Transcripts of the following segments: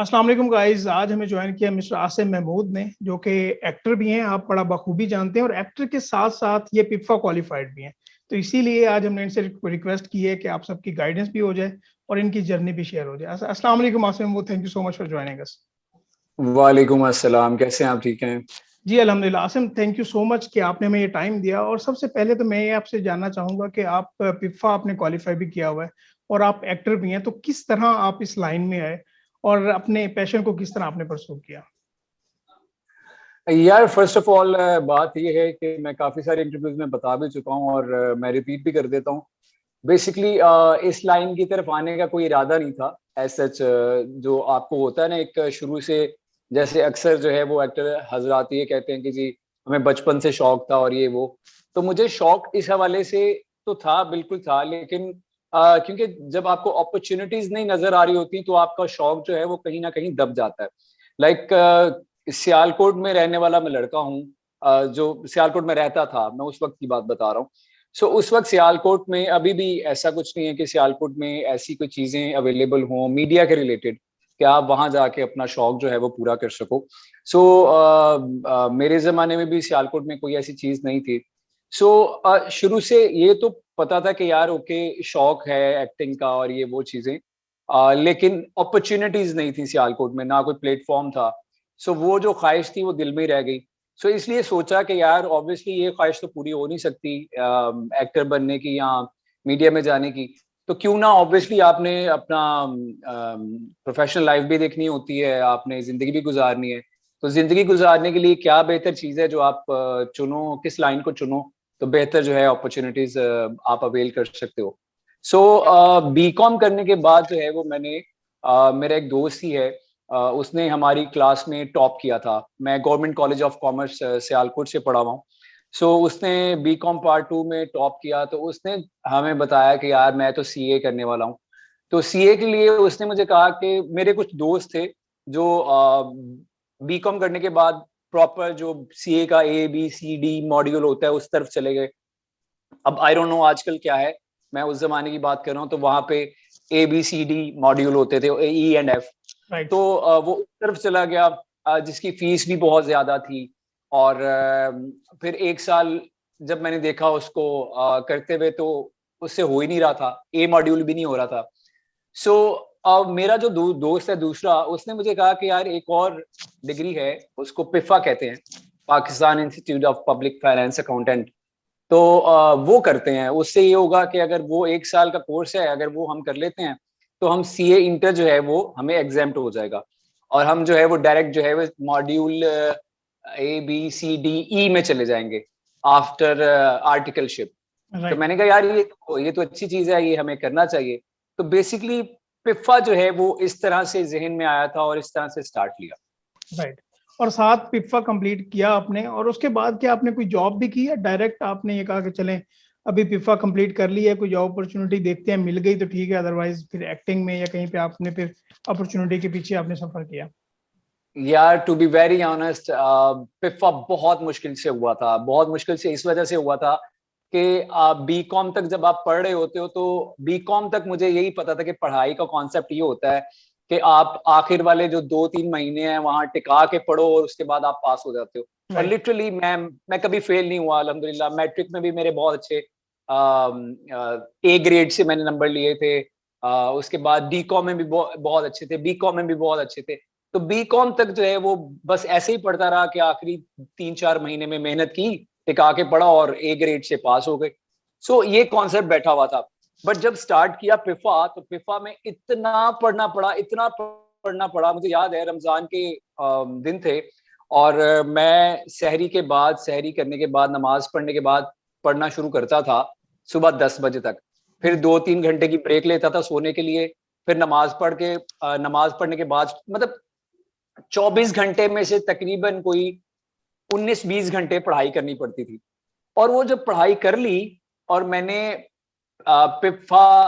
अस्सलाम वालेकुम गाइस। आज हमें ज्वाइन किया मिस्टर आसिम महमूद ने, जो कि एक्टर भी हैं, आप बड़ा बखूबी जानते हैं, और एक्टर के साथ साथ ये पिफा क्वालिफाइड भी हैं। तो इसीलिए आज हमने इनसे रिक्वेस्ट की है कि आप सबकी गाइडेंस भी हो जाए और इनकी जर्नी भी शेयर हो जाए। अस्सलाम वालेकुम Asim Mahmood, thank you so much for joining us. वालेकुम अस्सलाम। कैसे हैं आप? ठीक हैं? जी अल्हम्दुलिल्लाह। Asim, thank you so much कि आपने हमें ये टाइम दिया। और सबसे पहले तो मैं ये आपसे जानना चाहूंगा कि आप पिफा आपने क्वालिफाई भी किया हुआ है और आप एक्टर भी हैं, तो किस तरह आप इस लाइन में आए और अपने पैशन को किस तरह आपने परस्यू किया? यार, फर्स्ट ऑफ ऑल बात ये है कि मैं काफी सारे इंटरव्यूज में बता भी चुका हूँ और मैं रिपीट भी कर देता हूँ। बेसिकली इस लाइन की तरफ आने का कोई इरादा नहीं था एज सच। जो आपको होता है ना एक शुरू से, जैसे अक्सर जो है वो एक्टर हजरात ये कहते हैं कि जी हमें बचपन से शौक था और ये वो। तो मुझे शौक इस हवाले से तो था, बिल्कुल था, लेकिन क्योंकि जब आपको अपॉर्चुनिटीज नहीं नजर आ रही होती तो आपका शौक जो है वो कहीं ना कहीं दब जाता है। लाइक सियालकोट में रहने वाला मैं लड़का हूँ, जो सियालकोट में रहता था, मैं उस वक्त की बात बता रहा हूँ। सो उस वक्त सियालकोट में अभी भी ऐसा कुछ नहीं है कि सियालकोट में ऐसी कोई चीजें अवेलेबल हों मीडिया के रिलेटेड कि आप वहां जाके अपना शौक जो है वो पूरा कर सको। मेरे जमाने में भी सियालकोट में कोई ऐसी चीज नहीं थी। शुरू से ये तो पता था कि यार ओके, शौक है एक्टिंग का और ये वो चीजें, लेकिन अपॉर्चुनिटीज नहीं थी सियालकोट में, ना कोई प्लेटफॉर्म था। वो जो ख्वाहिश थी वो दिल में ही रह गई। इसलिए सोचा कि यार ऑब्वियसली ये ख्वाहिश तो पूरी हो नहीं सकती एक्टर बनने की या मीडिया में जाने की। तो क्यों ना, ऑब्वियसली आपने अपना प्रोफेशनल लाइफ भी देखनी होती है, आपने जिंदगी भी गुजारनी है। तो जिंदगी गुजारने के लिए क्या बेहतर चीज है जो आप चुनो, किस लाइन को चुनो तो बेहतर जो है अपॉर्चुनिटीज आप अवेल कर सकते हो। बीकॉम करने के बाद जो है वो मैंने मेरा एक दोस्त ही है, उसने हमारी क्लास में टॉप किया था। मैं government college of commerce Sialkot से पढ़ा हुआ हूँ। उसने बीकॉम पार्ट 2 में टॉप किया, तो उसने हमें बताया कि यार मैं तो सीए करने वाला हूँ। तो सीए के लिए उसने मुझे कहा कि मेरे कुछ दोस्त थे जो बीकॉम करने के बाद प्रॉपर जो सीए का ABCD मॉड्यूल होता है उस तरफ चले गए। अब आई डोंट नो आजकल क्या है, मैं उस जमाने की बात कर रहा हूँ, तो वहां पे ABCD मॉड्यूल होते थे, E and F। राइट। तो वो उस तरफ चला गया, जिसकी फीस भी बहुत ज्यादा थी। और फिर एक साल जब मैंने देखा उसको करते हुए, तो उससे हो ही नहीं रहा था, ए मॉड्यूल भी नहीं हो रहा था। सो मेरा जो दोस्त है दूसरा, उसने मुझे कहा कि यार एक और डिग्री है, उसको पिफा कहते हैं, Pakistan institute of public finance accountant. तो वो करते हैं, उससे ये होगा कि अगर वो एक साल का कोर्स है, अगर वो हम कर लेते हैं तो हम सीए इंटर जो है वो हमें एग्जाम्प्ट हो जाएगा और हम जो है वो डायरेक्ट जो है वो मॉड्यूल ABCDE में चले जाएंगे आफ्टर आर्टिकलशिप। तो राइट। मैंने कहा यार ये तो अच्छी चीज है, ये हमें करना चाहिए। तो बेसिकली पिफा जो है वो इस तरह से जहन में आया था और इस तरह से स्टार्ट लिया। राइट। और साथ पिफा कंप्लीट किया आपने, और उसके बाद क्या आपने कोई जॉब भी की, या डायरेक्ट आपने ये कहा कि चलें अभी पिफा कंप्लीट कर ली है, कोई जॉब अपॉर्चुनिटी देखते हैं, मिल गई तो ठीक है, अदरवाइज फिर एक्टिंग में या कहीं पे आपने फिर अपॉर्चुनिटी के पीछे आपने सफर किया? यार टू बी वेरी ऑनेस्ट, पिफा बहुत मुश्किल से हुआ था, बहुत मुश्किल से इस वजह से हुआ था कि बीकॉम तक जब आप पढ़ रहे होते हो, तो बीकॉम तक मुझे यही पता था कि पढ़ाई का कॉन्सेप्ट ये होता है कि आप आखिर वाले जो 2-3 महीने हैं वहां टिका के पढ़ो और उसके बाद आप पास हो जाते हो। और राइट। लिटरली मैं कभी फेल नहीं हुआ अल्हम्दुलिल्लाह। मैट्रिक में भी मेरे बहुत अच्छे A ग्रेड से मैंने नंबर लिए थे। उसके बाद डीकॉम में भी बहुत अच्छे थे, बीकॉम में भी बहुत अच्छे थे। तो बीकॉम तक जो है वो बस ऐसे ही पढ़ता रहा कि आखिरी 3-4 महीने में मेहनत की, टिका के पढ़ा और A ग्रेड से पास हो गए। ये कॉन्सेप्ट बैठा हुआ था। बट जब स्टार्ट किया पिफा, तो पिफा में इतना पढ़ना पड़ा, इतना पढ़ना पड़ा। मुझे याद है रमजान के दिन थे और मैं सहरी करने के बाद, नमाज पढ़ने के बाद पढ़ना शुरू करता था सुबह 10 बजे तक। फिर 2-3 घंटे की ब्रेक लेता था सोने के लिए, फिर नमाज पढ़ने के बाद, मतलब 24 घंटे में से तकरीबन कोई 19-20 घंटे पढ़ाई करनी पड़ती थी। और वो जब पढ़ाई कर ली और मैंने पिफा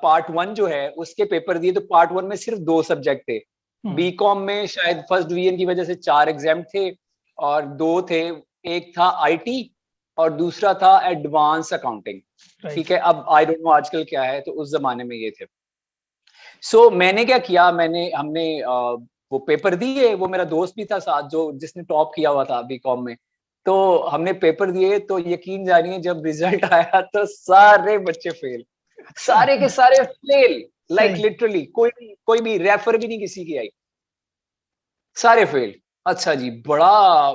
पार्ट 1 जो है उसके पेपर दिए, तो पार्ट 1 में सिर्फ 2 सब्जेक्ट थे। हम्म। बीकॉम में शायद फर्स्ट डिवीजन की वजह से 4 एग्जाम थे और 2 थे। एक था IT और दूसरा था एडवांस अकाउंटिंग। राइट। ठीक है, अब आई डोंट नो आजकल क्या है, तो उस जमाने में ये थे। सो मैंने क्या किया, हमने वो पेपर दिए, वो मेरा दोस्त भी था साथ जो जिसने टॉप किया हुआ था बीकॉम में, तो हमने पेपर दिए, तो यकीन जानिए जब रिजल्ट आया तो सारे बच्चे फेल, अच्छा। सारे के सारे फेल, लाइक सही। लिटरली कोई भी रेफर भी नहीं किसी की आई, सारे फेल। अच्छा जी, बड़ा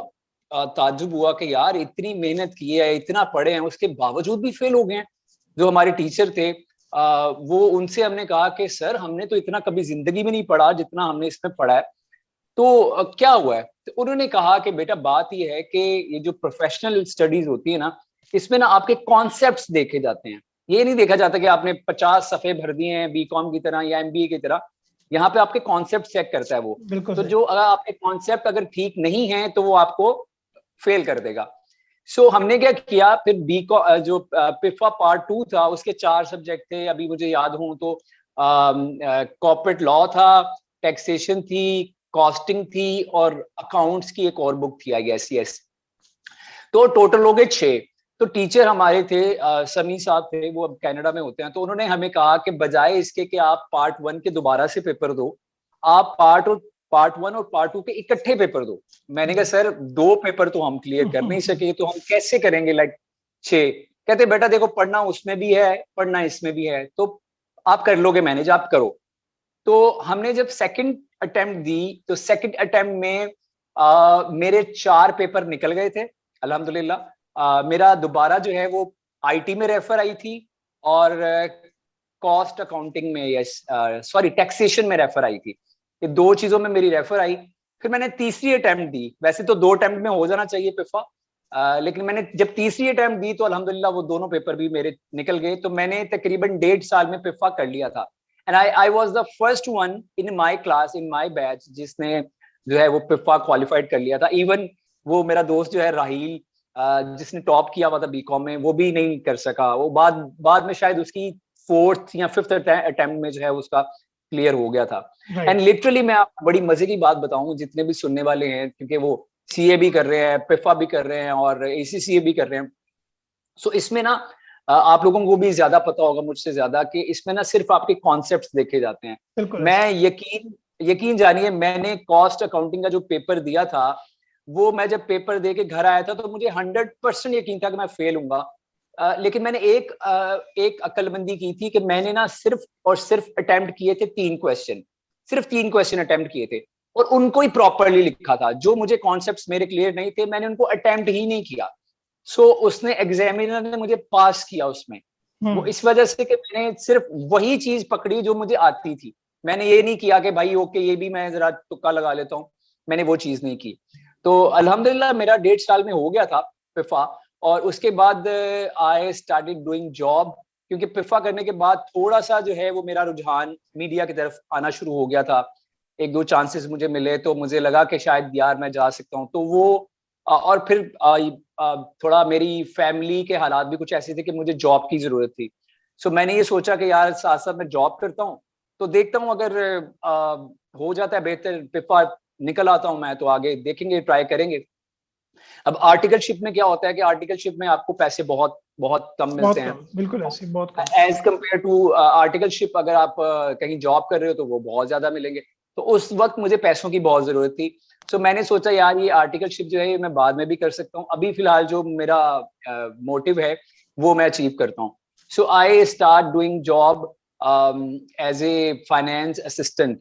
ताज्जुब हुआ कि यार इतनी मेहनत की है, इतना पढ़े हैं, उसके बावजूद भी फेल हो गए हैं। जो हमारे टीचर थे वो उनसे हमने कहा कि सर हमने तो इतना कभी जिंदगी में नहीं पढ़ा जितना हमने इसमें पढ़ा है, तो क्या हुआ है? तो उन्होंने कहा कि बेटा बात ये है कि ये जो प्रोफेशनल स्टडीज होती है ना, इसमें ना आपके कॉन्सेप्ट्स देखे जाते हैं। ये नहीं देखा जाता कि आपने 50 सफ़े भर दिए हैं बीकॉम की तरह या एमबीए की तरह। यहाँ पे आपके कॉन्सेप्ट चेक करता है वो। बिल्कुल तो सही। जो अगर आपके कॉन्सेप्ट अगर ठीक नहीं है तो वो आपको फेल कर देगा। सो हमने क्या किया फिर जो पिफा पार्ट 2 था उसके 4 सब्जेक्ट थे, अभी मुझे याद हो तो कॉर्पोरेट लॉ था, टैक्सेशन थी, कॉस्टिंग थी और अकाउंट्स की एक और बुक थी आई गेस, यस। तो टोटल हो गए 6। तो टीचर हमारे थे समी साहब थे, वो अब कनाडा में होते हैं, तो उन्होंने हमें कहा कि बजाय इसके कि आप पार्ट 1 के दोबारा से पेपर दो, आप पार्ट 1 और पार्ट 2 के इकट्ठे पेपर दो। मैंने कहा सर 2 पेपर तो हम क्लियर कर नहीं सके, तो हम कैसे करेंगे लाइक 6? कहते बेटा देखो पढ़ना उसमें भी है, पढ़ना इसमें भी है, तो आप कर लोगे मैनेज, आप करो। तो हमने जब सेकंड अटेम्प्ट दी तो सेकंड अटेम्प्ट में मेरे 4 पेपर निकल गए थे अल्हम्दुलिल्लाह। मेरा दोबारा जो है वो आईटी में रेफर आई थी और कॉस्ट अकाउंटिंग में, यस सॉरी टैक्सेशन में रेफर आई थी। ये 2 चीजों में मेरी रेफर आई। फिर मैंने तीसरी अटेम्प्ट दी, वैसे तो 2 अटेम्प्ट में हो जाना चाहिए पिफा, लेकिन मैंने जब तीसरी अटेम्प्ट दी तो अल्हम्दुलिल्लाह वो दोनों पेपर भी मेरे निकल गए। तो मैंने तकरीबन 1.5 साल में पिफा कर लिया था। And I was the first one in my class, in my batch, जिसने जो है वो पिफा क्वालिफाइड कर लिया था। इवन वो मेरा दोस्त जो है राहील, जिसने टॉप किया हुआ था बीकॉम में, वो भी नहीं कर सका। वो बाद में शायद उसकी 4th या 5th अटेम्प्ट में जो है उसका क्लियर हो गया था। And right. लिटरली मैं आपको बड़ी मजे की बात बताऊं, जितने भी सुनने वाले हैं, क्योंकि वो सीए भी कर रहे हैं, पिफा भी कर रहे हैं और एसीसीए भी कर रहे हैं, सो इसमें ना आप लोगों को भी ज्यादा पता होगा मुझसे ज्यादा कि इसमें ना सिर्फ आपके कॉन्सेप्ट्स देखे जाते हैं। बिल्कुल मैं ऐसे। यकीन जानिए, मैंने कॉस्ट अकाउंटिंग का जो पेपर दिया था, वो मैं जब पेपर दे के घर आया था तो मुझे 100% यकीन था कि मैं फेल हूंगा। लेकिन मैंने एक अक्लमंदी की थी कि मैंने ना सिर्फ और सिर्फ अटेम्प्ट किए थे 3 क्वेश्चन, सिर्फ 3 क्वेश्चन अटेम्प्ट किए थे और उनको ही प्रॉपरली लिखा था। जो मुझे कॉन्सेप्ट्स मेरे क्लियर नहीं थे मैंने उनको अटेम्प्ट ही नहीं किया। सो उसने एग्जामिनर ने मुझे पास किया उसमें। वो हम्म। इस वजह से कि मैंने सिर्फ वही चीज पकड़ी जो मुझे आती थी। मैंने ये नहीं किया कि भाई ओके ये भी मैं जरा तुक्का लगा लेता हूँ, मैंने वो चीज नहीं की। तो अल्हम्दुलिल्लाह मेरा 1.5 साल में हो गया था पिफा। और उसके बाद आई स्टार्टेड डूइंग जॉब, क्योंकि पिफा करने के बाद थोड़ा सा जो है वो मेरा रुझान मीडिया की तरफ आना शुरू हो गया था। 1-2 चांसेस मुझे मिले तो मुझे लगा कि शायद यार मैं जा सकता हूँ, तो वो और फिर थोड़ा मेरी फैमिली के हालात भी कुछ ऐसे थे कि मुझे जॉब की जरूरत थी। सो मैंने ये सोचा कि यार साथ साथ मैं जॉब करता हूँ, तो देखता हूँ अगर हो जाता है बेहतर, पिफा निकल आता हूँ मैं, तो आगे देखेंगे, ट्राई करेंगे। अब आर्टिकलशिप में क्या होता है कि आर्टिकलशिप में आपको पैसे बहुत बहुत कम मिलते बहुत हैं कम, बिल्कुल ऐसे, बहुत कम। As compare to articleship. अगर आप कहीं जॉब कर रहे हो तो वो बहुत ज्यादा मिलेंगे। तो उस वक्त मुझे पैसों की बहुत जरूरत थी। सो मैंने सोचा यार ये आर्टिकलशिप जो है मैं बाद में भी कर सकता हूँ, अभी फिलहाल जो मेरा मोटिव है वो मैं अचीव करता हूँ। So I start doing job as a finance assistant.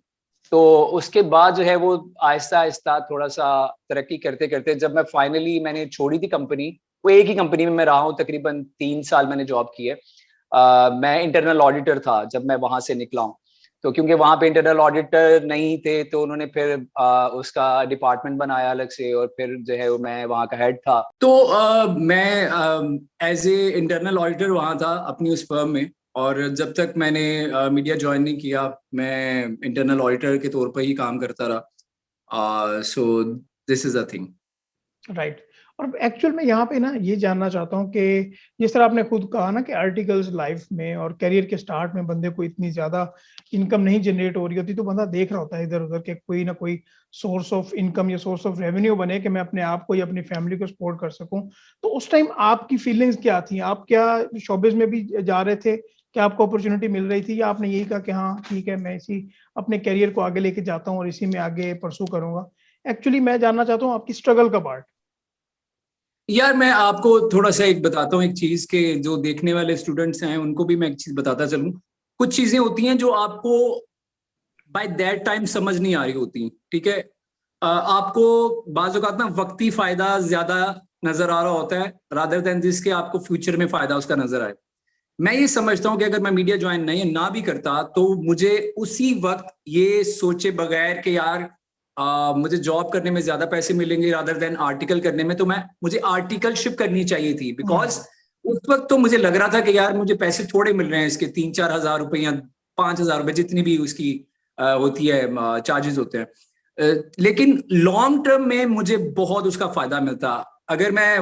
तो उसके बाद जो है वो आहिस्ता आहिस्ता थोड़ा सा तरक्की करते करते जब मैं फाइनली मैंने छोड़ी थी कंपनी, वो एक ही कंपनी में मैं रहा हूँ तकरीबन 3 साल मैंने जॉब की है। मैं इंटरनल ऑडिटर था जब मैं वहां से निकला हूँ। तो क्योंकि वहां पे इंटरनल ऑडिटर नहीं थे तो उन्होंने फिर उसका डिपार्टमेंट बनाया अलग से, और फिर जो है वो मैं वहां का हेड था। तो मैं एज ए इंटरनल ऑडिटर वहां था अपनी उस फर्म में। और जब तक मैंने मीडिया ज्वाइन नहीं किया मैं इंटरनल ऑडिटर के तौर पर ही काम करता रहा। So this is a thing. Right. और एक्चुअल में यहाँ पे ना ये जानना चाहता हूँ कि जिस तरह आपने खुद कहा ना कि आर्टिकल्स लाइफ में और करियर के स्टार्ट में बंदे को इतनी ज्यादा इनकम नहीं जनरेट हो रही होती, तो बंदा देख रहा होता है इधर उधर के कोई ना कोई सोर्स ऑफ इनकम या सोर्स ऑफ रेवेन्यू बने कि मैं अपने आप को या अपनी फैमिली को सपोर्ट कर सकूं। तो उस टाइम आपकी फीलिंग्स क्या थी? आप क्या शोबिज में भी जा रहे थे? क्या आपको अपॉर्चुनिटी मिल रही थी या आपने यही कहा कि हाँ ठीक है मैं इसी अपने करियर को आगे लेके जाता हूँ और इसी में आगे परसू करूंगा? एक्चुअली मैं जानना चाहता हूँ आपकी स्ट्रगल का पार्ट। यार मैं आपको थोड़ा सा एक बताता हूँ, एक चीज के जो देखने वाले स्टूडेंट्स हैं उनको भी मैं एक चीज बताता चलूं। कुछ चीजें होती हैं जो आपको बाय दैट टाइम समझ नहीं आ रही होती, ठीक है। आपको बाज़ औक़ात ना वक्ती फायदा ज्यादा नजर आ रहा होता है रादर देन जिसके आपको फ्यूचर में फायदा उसका नजर आए। मैं ये समझता हूँ कि अगर मैं मीडिया ज्वाइन नहीं ना भी करता तो मुझे उसी वक्त ये सोचे बगैर कि यार मुझे जॉब करने में ज्यादा पैसे मिलेंगे रादर देन आर्टिकल करने में, तो मुझे आर्टिकलशिप करनी चाहिए थी। बिकॉज उस वक्त तो मुझे लग रहा था कि यार मुझे पैसे थोड़े मिल रहे हैं इसके, 3-4 हज़ार रुपए या 5 हज़ार रुपए जितनी भी उसकी होती है, चार्जेस होते हैं। लेकिन लॉन्ग टर्म में मुझे बहुत उसका फायदा मिलता अगर मैं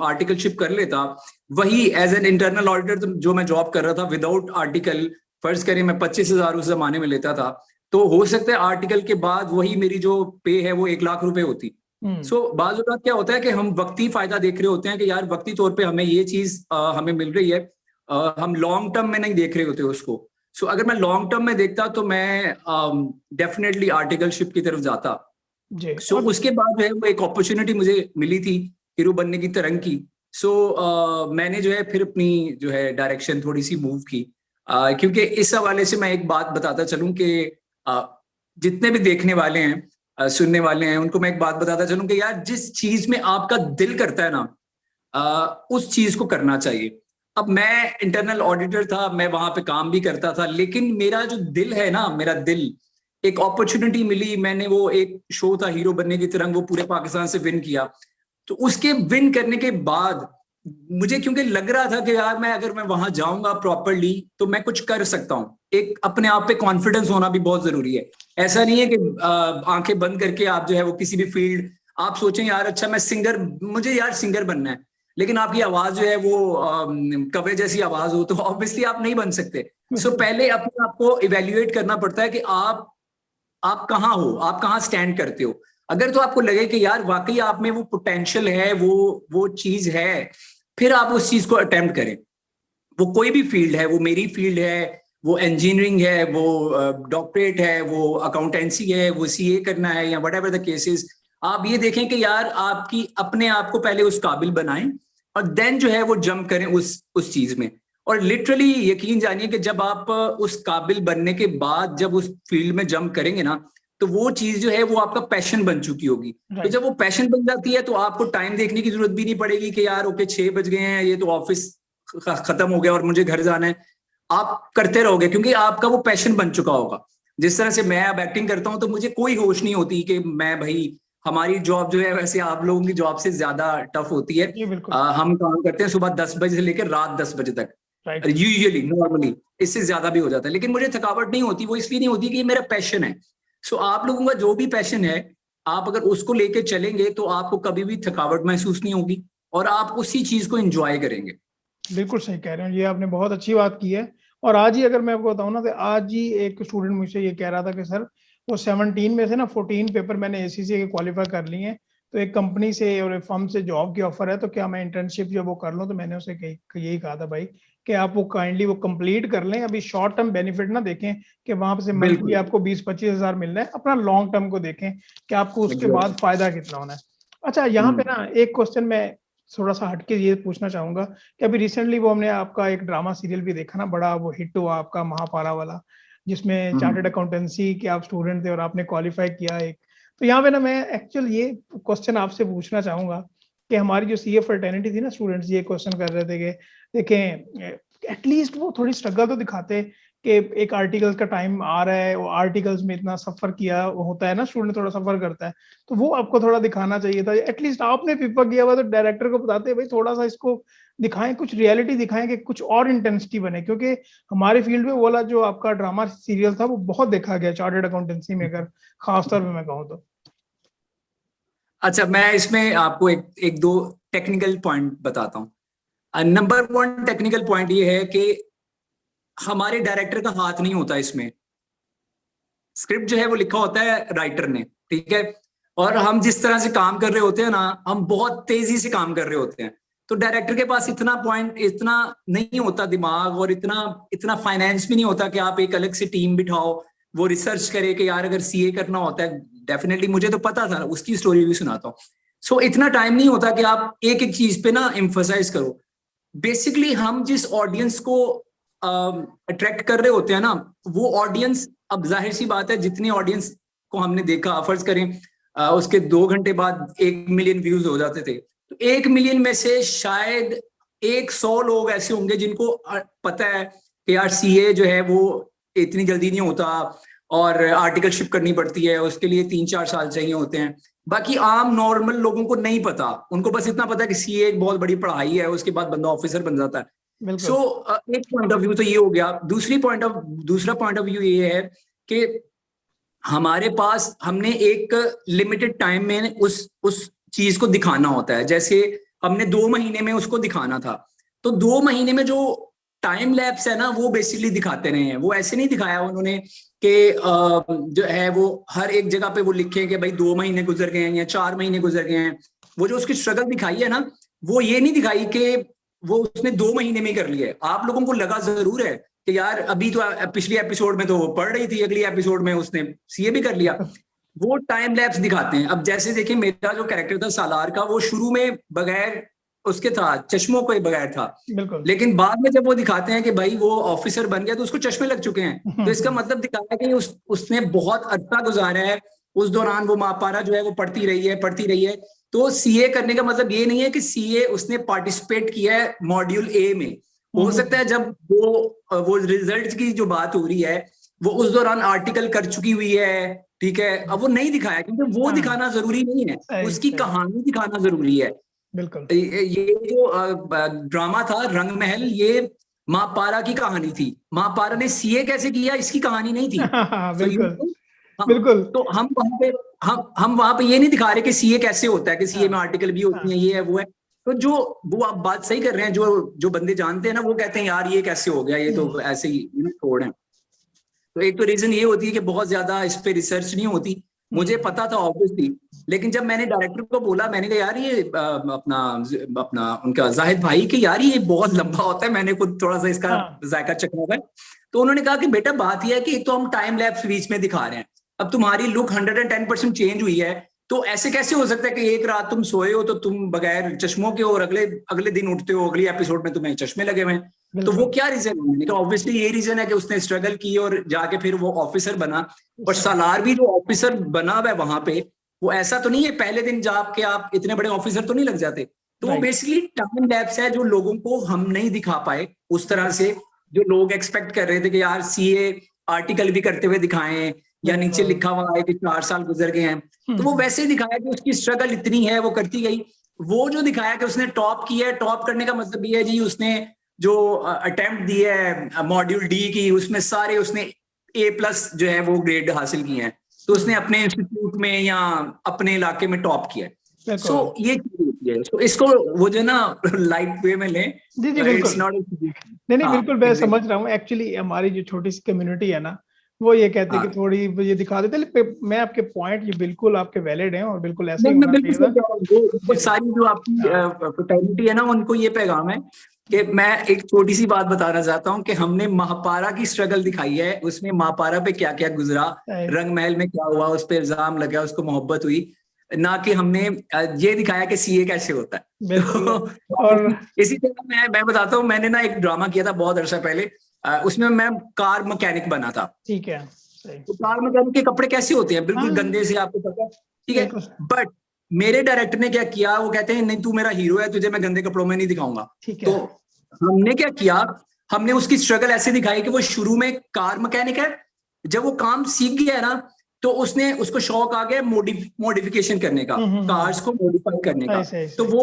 आर्टिकलशिप कर लेता। वही एज एन इंटरनल ऑडिटर जो मैं जॉब कर रहा था विदाउट आर्टिकल, फर्ज करें मैं 25,000 उस जमाने में लेता था, तो हो सकता है आर्टिकल के बाद वही मेरी जो पे है वो 1 लाख रुपए होती। सो बाज़ औक़ात क्या होता है कि हम वक्ती फायदा देख रहे होते हैं कि यार वक्ती तौर पे हमें ये चीज हमें मिल रही है, हम लॉन्ग टर्म में नहीं देख रहे होते उसको। सो अगर मैं लॉन्ग टर्म में देखता तो मैं डेफिनेटली आर्टिकलशिप की तरफ जाता। जी। सो उसके बाद जो है वो एक अपॉर्चुनिटी मुझे मिली थी हीरो बनने की, तरंग की। मैंने जो है फिर अपनी जो है डायरेक्शन थोड़ी सी मूव की, क्योंकि इस हवाले से मैं एक बात बताता चलूं कि जितने भी देखने वाले हैं, सुनने वाले हैं, उनको मैं एक बात बताता चलूं कि यार जिस चीज में आपका दिल करता है ना, उस चीज को करना चाहिए। अब मैं इंटरनल ऑडिटर था, मैं वहां पे काम भी करता था, लेकिन मेरा जो दिल है ना, मेरा दिल, एक अपॉर्चुनिटी मिली, मैंने वो एक शो था हीरो बनने की तरंग, वो पूरे पाकिस्तान से विन किया। तो उसके विन करने के बाद मुझे क्योंकि लग रहा था कि यार मैं अगर मैं वहां जाऊंगा प्रॉपरली तो मैं कुछ कर सकता हूँ। एक अपने आप पे कॉन्फिडेंस होना भी बहुत जरूरी है। ऐसा नहीं है कि आंखें बंद करके आप जो है वो किसी भी फील्ड, आप सोचें यार अच्छा मैं सिंगर, मुझे यार सिंगर बनना है, लेकिन आपकी आवाज जो है वो कवे जैसी आवाज हो तो ऑब्वियसली आप नहीं बन सकते। सो पहले अपने आप को इवेल्युएट करना पड़ता है कि आप कहाँ हो, आप कहाँ स्टैंड करते हो। अगर तो आपको लगे कि यार वाकई आप में वो पोटेंशियल है, वो चीज है, फिर आप उस चीज को अटेम्प्ट करें। वो कोई भी फील्ड है, वो मेरी फील्ड है, वो इंजीनियरिंग है, वो डॉक्टरेट है, वो अकाउंटेंसी है, वो सीए करना है, या वट एवर द केसेस। आप ये देखें कि यार आपकी अपने आप को पहले उस काबिल बनाएं और देन जो है वो जंप करें उस चीज में। और लिटरली यकीन जानिए कि जब आप उस काबिल बनने के बाद जब उस फील्ड में जंप करेंगे ना, तो वो चीज जो है वो आपका पैशन बन चुकी होगी। तो जब वो पैशन बन जाती है तो आपको टाइम देखने की जरूरत भी नहीं पड़ेगी कि यार ओके 6 बज गए हैं, ये तो ऑफिस खत्म हो गया और मुझे घर जाना है। आप करते रहोगे क्योंकि आपका वो पैशन बन चुका होगा। जिस तरह से मैं अब एक्टिंग करता हूं तो मुझे कोई होश नहीं होती कि मैं भाई, हमारी जॉब जो है वैसे आप लोगों की जॉब से ज्यादा टफ होती है। जी बिल्कुल। हम काम करते हैं सुबह 10 बजे से लेकर रात 10 बजे तक, राइट। यूजुअली नॉर्मली इससे ज्यादा भी हो जाता है, लेकिन मुझे थकावट नहीं होती। वो इसलिए नहीं होती कि ये मेरा पैशन है। सो आप लोगों का जो भी पैशन है, आप अगर उसको लेके चलेंगे तो आपको कभी भी थकावट महसूस नहीं होगी और आप उसी चीज को एंजॉय करेंगे। बिल्कुल सही कह रहे हैं, ये आपने बहुत अच्छी बात की है। और आज ही अगर मैं आपको बताऊं ना, तो आज ही एक स्टूडेंट मुझसे ये कह रहा था कि सर वो 17 में से ना 14 पेपर मैंने एसीसी के क्वालिफाई कर लिए हैं, तो एक कंपनी से और एक फर्म से जॉब की ऑफर है, तो क्या मैं इंटर्नशिप जो वो कर लूं? तो मैंने उसे यही कहा था भाई कि आप वो काइंडली वो कंप्लीट कर लें, अभी शॉर्ट टर्म बेनिफिट ना देखें कि वहां से मंथली आपको 20-25 हजार मिल रहा है, अपना लॉन्ग टर्म को देखें कि आपको उसके बाद फायदा कितना होना है। अच्छा, यहाँ पे ना एक क्वेश्चन मैं थोड़ा सा हटके ये पूछना चाहूंगा कि अभी रिसेंटली वो हमने आपका एक ड्रामा सीरियल भी देखा ना, बड़ा वो हिट हुआ आपका महापारा वाला, जिसमें चार्टर्ड अकाउंटेंसी के आप स्टूडेंट थे और आपने क्वालिफाई किया एक। तो यहाँ पे ना मैं एक्चुअल ये क्वेश्चन आपसे पूछना चाहूंगा कि हमारी जो सीए फर्टर्निटी थी ना, स्टूडेंट्स ये क्वेश्चन कर रहे थे कि देखें एटलीस्ट वो थोड़ी स्ट्रगल तो दिखाते कि एक आर्टिकल्स का टाइम आ रहा है, वो आर्टिकल्स में इतना सफर किया होता है ना, स्टूडेंट थोड़ा सफर करता है, तो वो आपको थोड़ा दिखाना चाहिए था। एटलीस्ट आपने पेपर किया हुआ तो डायरेक्टर को बताते भाई थोड़ा सा इसको दिखाएं, कुछ रियलिटी दिखाएं कि कुछ और इंटेंसिटी बने, क्योंकि हमारे फील्ड में वाला जो आपका ड्रामा सीरियल था वो बहुत देखा गया चार्टर्ड अकाउंटेंसी में, अगर खासतौर पर मैं कहूँ तो। अच्छा, मैं इसमें आपको एक दो टेक्निकल पॉइंट बताता हूँ। नंबर 1 टेक्निकल पॉइंट ये है कि हमारे डायरेक्टर का हाथ नहीं होता इसमें। स्क्रिप्ट जो है वो लिखा होता है राइटर ने, ठीक है। और हम जिस तरह से काम कर रहे होते हैं ना, हम बहुत तेजी से काम कर रहे होते हैं। तो डायरेक्टर के पास इतना नहीं होता दिमाग, और इतना फाइनेंस भी नहीं होता कि आप एक अलग से टीम बिठाओ, वो रिसर्च करे कि यार अगर सीए करना होता है, डेफिनेटली मुझे तो पता था, उसकी स्टोरी भी सुनाता हूँ। सो इतना टाइम नहीं होता कि आप एक एक चीज पे ना एम्फसाइज करो। बेसिकली हम जिस ऑडियंस को अट्रैक्ट कर रहे होते हैं ना, वो ऑडियंस, अब जाहिर सी बात है जितनी ऑडियंस को हमने देखा, फर्ज करें उसके 2 घंटे बाद 1 मिलियन व्यूज हो जाते थे, तो 1 मिलियन में से शायद 100 लोग ऐसे होंगे जिनको पता है कि यार सीए जो है वो इतनी जल्दी नहीं होता, और आर्टिकलशिप करनी पड़ती है, उसके लिए 3-4 साल चाहिए होते हैं। बाकी आम नॉर्मल लोगों को नहीं पता, उनको बस इतना पता है कि सीए एक बहुत बड़ी पढ़ाई है, उसके बाद बंदा ऑफिसर बन जाता है। सो एक पॉइंट ऑफ व्यू तो ये हो गया। दूसरा पॉइंट ऑफ व्यू ये है कि हमारे पास, हमने एक लिमिटेड टाइम में उस चीज को दिखाना होता है। जैसे हमने 2 महीने में उसको दिखाना था, तो 2 महीने में जो टाइम लैप्स है ना, वो बेसिकली दिखाते रहे हैं। वो ऐसे नहीं दिखाया उन्होंने कि जो है वो हर एक जगह पे वो लिखे कि भाई 2 महीने गुजर गए हैं या 4 महीने गुजर गए हैं। वो जो उसकी स्ट्रगल दिखाई है ना, वो ये नहीं दिखाई कि वो उसने 2 महीने में कर लिया है। आप लोगों को लगा जरूर है कि यार अभी तो पिछली एपिसोड में तो वो पढ़ रही थी, अगली एपिसोड में उसने सीए भी कर लिया। वो टाइम लैप्स दिखाते हैं। अब जैसे देखिए, मेरा जो कैरेक्टर था सालार का, वो शुरू में बगैर उसके था, चश्मों के बगैर था, लेकिन बाद में जब वो दिखाते हैं कि भाई वो ऑफिसर बन गया तो उसको चश्मे लग चुके हैं, तो इसका मतलब दिखाया कि उसने बहुत अरसा गुजारा है। उस दौरान वो मापारा जो है वो पढ़ती रही है। तो सीए करने का मतलब ये नहीं है कि सीए उसने पार्टिसिपेट किया है मॉड्यूल ए में। हो सकता है जब वो रिजल्ट की जो बात हो रही है, वो उस दौरान आर्टिकल कर चुकी हुई है, ठीक है। अब वो नहीं दिखाया, क्योंकि वो दिखाना जरूरी नहीं है, उसकी कहानी दिखाना जरूरी है। बिल्कुल। ये जो ड्रामा था रंग महल, ये मापारा की कहानी थी। मापारा ने सीए कैसे किया, इसकी कहानी नहीं थी। बिल्कुल। तो हम वहां पे ये नहीं दिखा रहे कि सीए कैसे होता है, कि सीए में आर्टिकल भी होती है, ये है वो है। तो जो वो आप बात सही कर रहे हैं, जो बंदे जानते हैं ना, वो कहते हैं यार ये कैसे हो गया, ये तो ऐसे ही छोड़ है। तो एक तो रीजन ये होती है कि बहुत ज्यादा इस पे रिसर्च नहीं होती। मुझे पता था ऑब्वियसली, लेकिन जब मैंने डायरेक्टर को बोला, मैंने कहा यार ये अपना उनका जाहिद भाई कि यार ये बहुत लंबा होता है, मैंने खुद थोड़ा सा इसका जायका चखा है। तो उन्होंने कहा कि बेटा बात यह है कि तो हम टाइम लैप्स बीच में दिखा रहे हैं, अब तुम्हारी लुक 110% चेंज हुई है, तो ऐसे कैसे हो सकता है कि एक रात तुम सोए हो तो तुम बगैर चश्मों के और अगले दिन उठते हो, अगली एपिसोड में तुम्हें चश्मे लगे हुए हैं। तो वो क्या रीजन है? मैंने कहा ऑब्वियसली ये रीजन है कि उसने स्ट्रगल की और जाके फिर वो ऑफिसर बना। और सालार भी जो ऑफिसर बना हुआ है वहां पे, वो ऐसा तो नहीं है पहले दिन जाके आप इतने बड़े ऑफिसर तो नहीं लग जाते। तो वो बेसिकली टाइम लैप्स है जो लोगों को हम नहीं दिखा पाए उस तरह से, जो लोग एक्सपेक्ट कर रहे थे कि यार सीए आर्टिकल भी करते हुए दिखाएं, या नीचे लिखा हुआ है कि 4 साल गुजर गए हैं। तो वो वैसे ही दिखाया कि उसकी स्ट्रगल इतनी है, वो करती गई। वो जो दिखाया कि उसने टॉप किया है, टॉप करने का मतलब ये है जी, उसने जो अटेम्प्ट दी है मॉड्यूल डी की, उसमें सारे उसने A+ जो है वो ग्रेड हासिल किए हैं। तो उसने अपने इंस्टीट्यूट में या अपने इलाके में टॉप किया है। सो ये तो इसको वो जो ना लाइट वे में लें। जी बिल्कुल। नहीं बिल्कुल, मैं समझ रहा हूँ। एक्चुअली हमारी जो छोटी सी कम्युनिटी है ना, वो ये कहते हैं कि थोड़ी ये दिखा देते। मैं आपके पॉइंट ये बिल्कुल आपके वैलिड हैं और बिल्कुल ऐसे ही होना चाहिए। सारी जो आपकी कम्युनिटी है ना, उनको ये पैगाम है कि मैं एक छोटी सी बात बताना चाहता हूँ कि हमने महापारा की स्ट्रगल दिखाई है, उसमें महापारा पे क्या क्या गुजरा, रंग महल में क्या हुआ, उस पर इल्जाम लगा, उसको मोहब्बत हुई, ना कि हमने ये दिखाया कि सीए कैसे होता है। तो और इसी तरह मैं बताता हूँ, मैंने ना एक ड्रामा किया था बहुत अर्सा पहले, उसमें मैं कार मैकेनिक बना था। ठीक है। तो कार मैकेनिक के कपड़े कैसे होते हैं, बिल्कुल गंदे से, आपको पता है, ठीक है। बट मेरे डायरेक्टर ने क्या किया, वो कहते हैं नहीं तू मेरा हीरो है, तुझे मैं गंदे कपड़ों में नहीं दिखाऊंगा। तो हमने क्या किया, हमने उसकी स्ट्रगल ऐसे दिखाई कि वो शुरू में कार मैकेनिक है, जब वो काम सीख गया ना, तो उसको शौक आ गया मॉडिफिकेशन करने का, कार्स को मॉडिफाई करने का। तो वो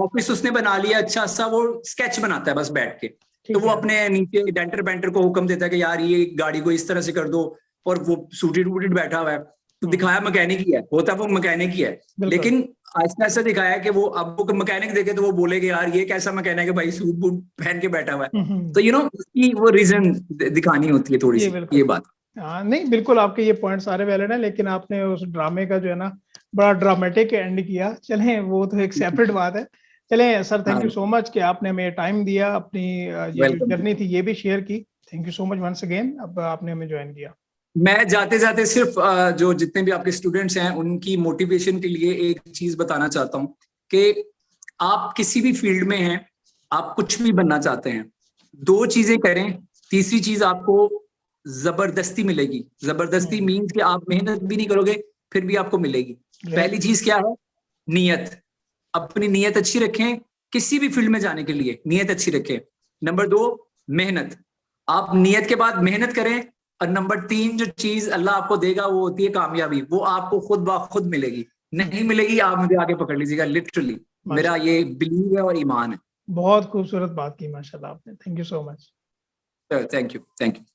ऑफिस उसने बना लिया अच्छा सा, वो स्केच बनाता है बस बैठ के। तो वो अपने नीचे डेंटर पेंटर को हुक्म देता है कि यार ये गाड़ी को इस तरह से कर दो, और वो सूटेड वूटेड बैठा हुआ है। तो दिखाया मैकेनिक ही है, होता वो मैकेनिक ही है, लेकिन ऐसा ऐसा दिखाया कि वो अब वो मैकेनिक देखे तो वो बोलेगे यार ये कैसा मैकेनिक है भाई, सूट बूट पहन के बैठा हुआ है। तो उसकी वो रीजन दिखानी होती है थोड़ी सी, ये बात। हाँ नहीं बिल्कुल, आपके ये पॉइंट सारे वैलिड हैं, लेकिन आपने उस ड्रामे का जो है ना बड़ा ड्रामेटिक एंड किया। चलें वो तो एक सेपरेट बात है। चलें सर, थैंक हाँ। यू सो मच कि आपने हमें टाइम दिया, अपनी ये जो Welcome. जर्नी थी ये भी शेयर की। Thank you so much once again, अब आपने हमें ज्वाइन किया। मैं जाते जाते सिर्फ जो जितने भी आपके स्टूडेंट्स हैं उनकी मोटिवेशन के लिए एक चीज बताना चाहता हूँ कि आप किसी भी फील्ड में हैं, आप कुछ भी बनना चाहते हैं, 2 चीजें करें, तीसरी चीज आपको जबरदस्ती मिलेगी। जबरदस्ती मीन्स कि आप मेहनत भी नहीं करोगे फिर भी आपको मिलेगी। पहली चीज क्या है? नियत। अपनी नियत अच्छी रखें, किसी भी फील्ड में जाने के लिए नियत अच्छी रखें। नंबर 2, मेहनत। आप नियत के बाद मेहनत करें। और नंबर 3 जो चीज अल्लाह आपको देगा वो होती है कामयाबी। वो आपको खुद ब खुद मिलेगी। नहीं मिलेगी, आप मुझे आगे पकड़ लीजिएगा, लिटरली मेरा ये बिलीव है और ईमान है। बहुत खूबसूरत बात की माशाल्लाह आपने। Thank you so much. Thank you.